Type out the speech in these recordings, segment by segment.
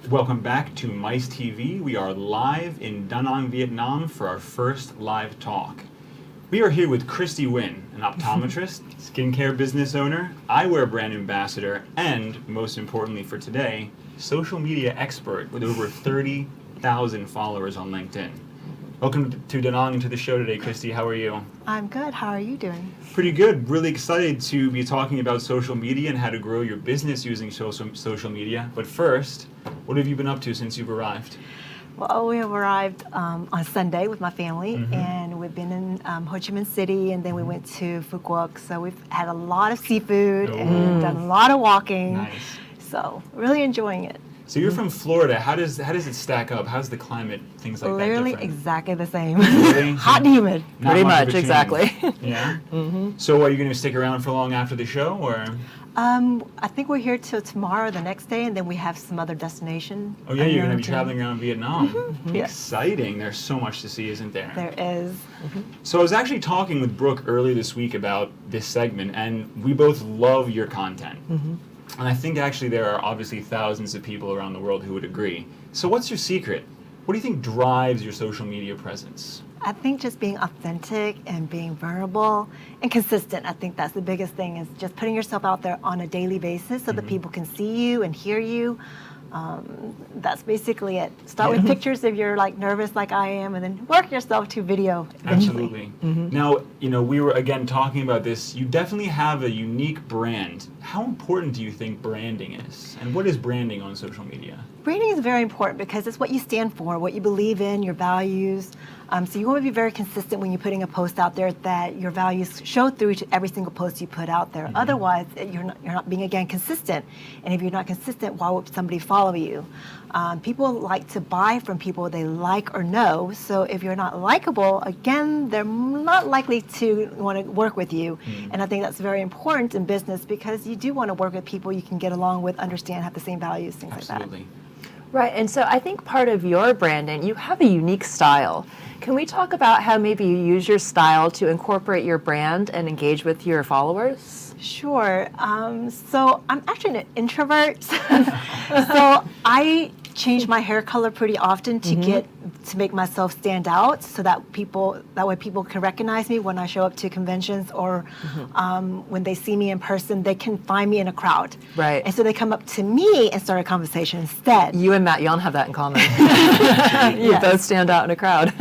Welcome back to Mice TV. We are live in Da Nang, Vietnam for our first live talk. We are here with Kristie Nguyen, an optometrist, skincare business owner, eyewear brand ambassador, and, most importantly for today, social media expert with over 30,000 followers on LinkedIn. Welcome to Da Nang and to the show today, Kristie. How are you? I'm good. How are you doing? Pretty good. Really excited to be talking about social media and how to grow your business using social media. But first, what have you been up to since you've arrived? Well, we have arrived on Sunday with my family, and we've been in Ho Chi Minh City, and then we went to Phu Quoc. So we've had a lot of seafood and done a lot of walking. Nice. So really enjoying it. So you're from Florida. How does it stack up? How's the climate? Things like Literally that different? exactly the same. Really? Hot and humid. Not Pretty much of much, a exactly. change. Yeah. So are you going to stick around for long after the show, or? I think we're here till tomorrow, the next day, and then we have some other destination. Oh yeah, you're going to be traveling around Vietnam. Yes. Exciting. There's so much to see, isn't there? There is. So I was actually talking with Brooke earlier this week about this segment, and we both love your content. And I think actually there are obviously thousands of people around the world who would agree. So what's your secret? What do you think drives your social media presence? I think just being authentic and being vulnerable and consistent. I think that's the biggest thing, is just putting yourself out there on a daily basis so that people can see you and hear you. That's basically it. Start with pictures if you're like nervous like I am, and then work yourself to video eventually. Absolutely. Now, we were again talking about this. You definitely have a unique brand. How important do you think branding is? And what is branding on social media? Branding is very important because it's what you stand for, what you believe in, your values. So you want to be very consistent when you're putting a post out there, that your values show through to every single post you put out there. Otherwise, you're not being, again, consistent. And if you're not consistent, why would somebody follow you? People like to buy from people they like or know. So if you're not likable, again, they're not likely to want to work with you. And I think that's very important in business, because you do want to work with people you can get along with, understand, have the same values, things like that. Absolutely. Right, and so I think part of your branding, you have a unique style. Can we talk about how maybe you use your style to incorporate your brand and engage with your followers? Sure. So I'm actually an introvert. So I change my hair color pretty often to make myself stand out, so that way people can recognize me when I show up to conventions, or when they see me in person, they can find me in a crowd. Right. And so they come up to me and start a conversation instead. You and Matt Yon have that in common. You both stand out in a crowd.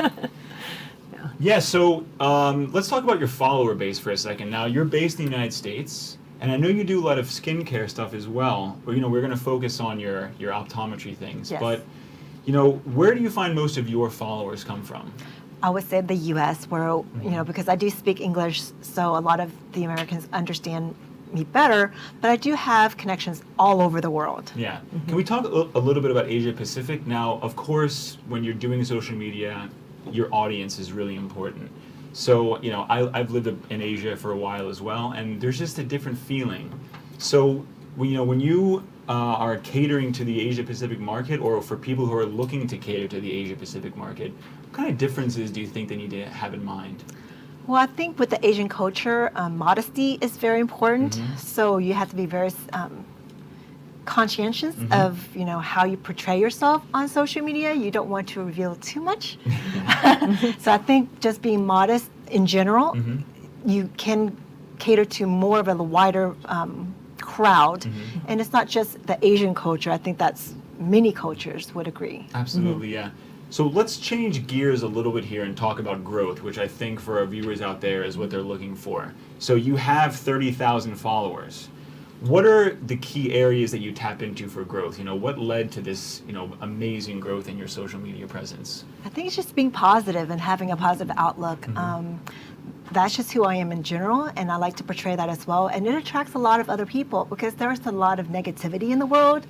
Yeah, so let's talk about your follower base for a second. Now, you're based in the United States, and I know you do a lot of skincare stuff as well. But, we're going to focus on your optometry things. Yes. But, where do you find most of your followers come from? I would say the U.S., where, because I do speak English, so a lot of the Americans understand me better, but I do have connections all over the world. Yeah. Can we talk a little bit about Asia Pacific? Now, of course, when you're doing social media, your audience is really important. So, I've lived in Asia for a while as well, and there's just a different feeling. So, when you are catering to the Asia Pacific market, or for people who are looking to cater to the Asia Pacific market, what kind of differences do you think they need to have in mind? Well, I think with the Asian culture, modesty is very important. So you have to be very conscientious of how you portray yourself on social media. You don't want to reveal too much. So I think just being modest in general, you can cater to more of a wider crowd. And it's not just the Asian culture. I think that's many cultures would agree. Absolutely, yeah. So let's change gears a little bit here and talk about growth, which I think for our viewers out there is what they're looking for. So you have 30,000 followers. What are the key areas that you tap into for growth? What led to this, amazing growth in your social media presence? I think it's just being positive and having a positive outlook. That's just who I am in general, and I like to portray that as well. And it attracts a lot of other people, because there is a lot of negativity in the world,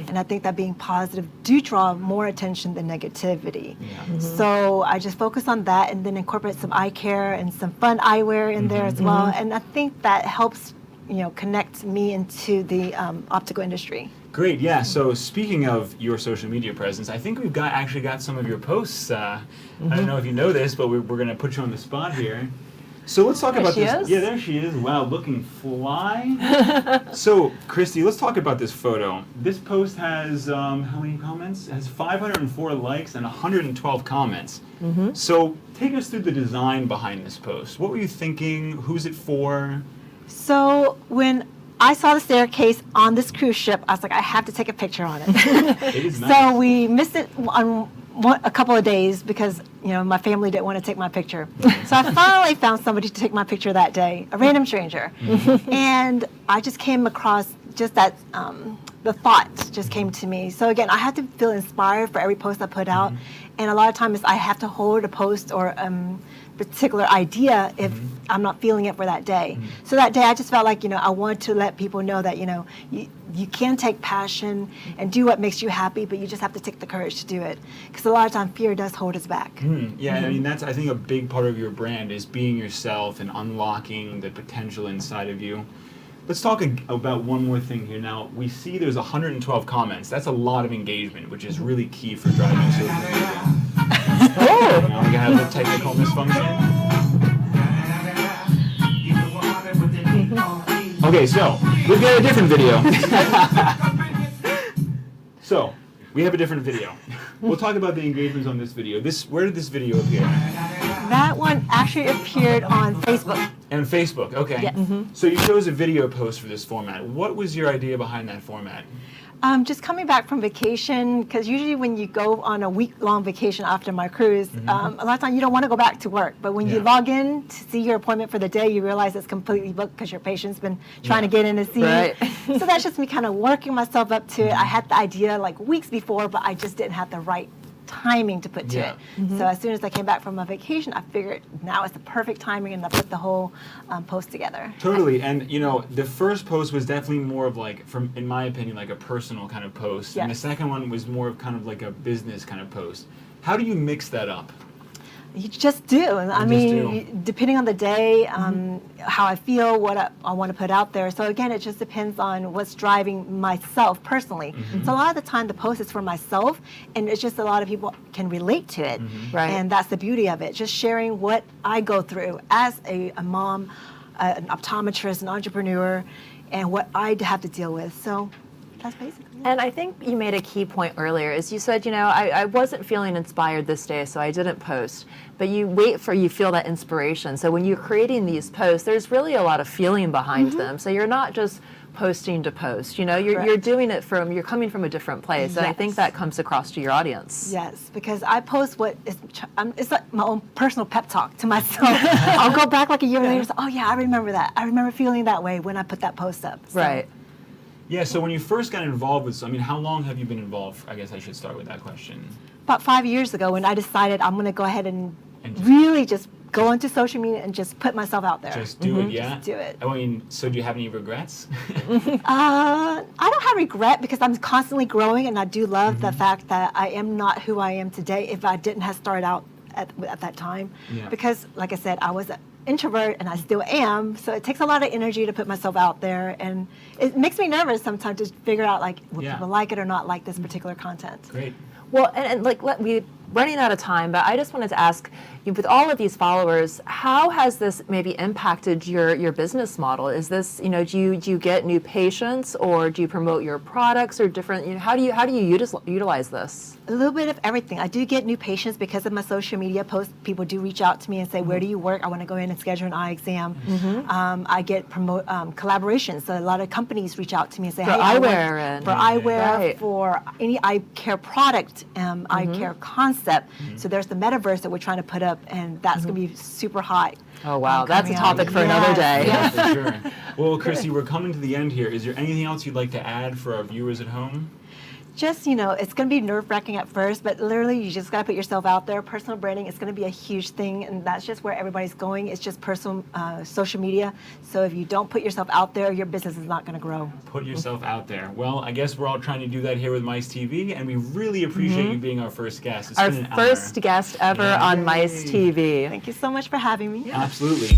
and I think that being positive do draw more attention than negativity. So I just focus on that, and then incorporate some eye care and some fun eyewear in there as well. And I think that helps connect me into the optical industry. Great, yeah. So speaking of your social media presence, I think we've actually got some of your posts. I don't know if you know this, but we're going to put you on the spot here. So let's talk about this. Yeah, there she is. Wow, looking fly. So, Kristie, let's talk about this photo. This post has, how many comments? It has 504 likes and 112 comments. So take us through the design behind this post. What were you thinking? Who's it for? So when I saw the staircase on this cruise ship, I was like, I have to take a picture on it. It is nice. So we missed it on a couple of days because my family didn't want to take my picture. So I finally found somebody to take my picture that day, a random stranger. And I just came across just that, the thought just came to me. So again, I have to feel inspired for every post I put out. And a lot of times I have to hold a post or particular idea if I'm not feeling it for that day. So that day I just felt like, I wanted to let people know that, you can take passion and do what makes you happy, but you just have to take the courage to do it. Because a lot of time fear does hold us back. Yeah, I mean, that's, I think, a big part of your brand is being yourself and unlocking the potential inside of you. Let's talk about one more thing here. Now, we see there's 112 comments. That's a lot of engagement, which is really key for driving social media. Oh! Now we got a little technical misfunction. Okay, so we've got a different video. So we have a different video. We'll talk about the engagements on this video. Where did this video appear? That one actually appeared on Facebook. And Facebook, okay. Yes. So you chose a video post for this format. What was your idea behind that format? Just coming back from vacation, because usually when you go on a week-long vacation after my cruise, a lot of times you don't want to go back to work. But when you log in to see your appointment for the day, you realize it's completely booked because your patient's been trying to get in to see you. So that's just me kind of working myself up to it. I had the idea like weeks before, but I just didn't have the right timing to put to it. So as soon as I came back from my vacation, I figured now is the perfect timing, and I put the whole post together. Totally, and the first post was definitely more of like, in my opinion, like a personal kind of post, and the second one was more of kind of like a business kind of post. How do you mix that up? You just do. I mean, depending on the day, how I feel, what I want to put out there. So again, it just depends on what's driving myself personally. So a lot of the time the post is for myself, and it's just a lot of people can relate to it. And that's the beauty of it, just sharing what I go through as a mom, an optometrist, an entrepreneur, and what I have to deal with. So that's basically it. And I think you made a key point earlier, is you said, I wasn't feeling inspired this day, so I didn't post. But you feel that inspiration. So when you're creating these posts, there's really a lot of feeling behind them. So you're not just posting to post. You're doing it you're coming from a different place. And I think that comes across to your audience. Yes, because I post it's like my own personal pep talk to myself. I'll go back like a year later and say, oh yeah, I remember that. I remember feeling that way when I put that post up. So. Right. Yeah, so when you first got involved with, how long have you been involved? I guess I should start with that question. About 5 years ago, when I decided I'm going to go ahead and really just go into social media and just put myself out there. Just do it, yeah? Just do it. So do you have any regrets? I don't have regret because I'm constantly growing, and I do love the fact that I am not who I am today if I didn't have started out at that time. Yeah. Because, like I said, I was an introvert, and I still am, so it takes a lot of energy to put myself out there, and it makes me nervous sometimes to figure out, like, will people like it or not like this particular content. Great. Well, and we're running out of time, but I just wanted to ask you, with all of these followers, how has this maybe impacted your business model? Is this, do you get new patients, or do you promote your products, or different? How do you utilize this? A little bit of everything. I do get new patients because of my social media posts. People do reach out to me and say, where do you work? I want to go in and schedule an eye exam. I get collaborations. So a lot of companies reach out to me and say, for eyewear, for any eye care product, eye care concept. So there's the metaverse that we're trying to put up, and that's going to be super hot. Oh, wow. That's a topic for another day. Yeah, for sure. Well, Kristie, we're coming to the end here. Is there anything else you'd like to add for our viewers at home? Just, it's going to be nerve-wracking at first, but literally you just got to put yourself out there. Personal branding is going to be a huge thing, and that's just where everybody's going. It's just personal social media. So if you don't put yourself out there, your business is not going to grow. Put yourself out there. Well, I guess we're all trying to do that here with Mice TV, and we really appreciate you being our first guest. It's our been an first honor. guest ever on Mice TV. Thank you so much for having me. Absolutely.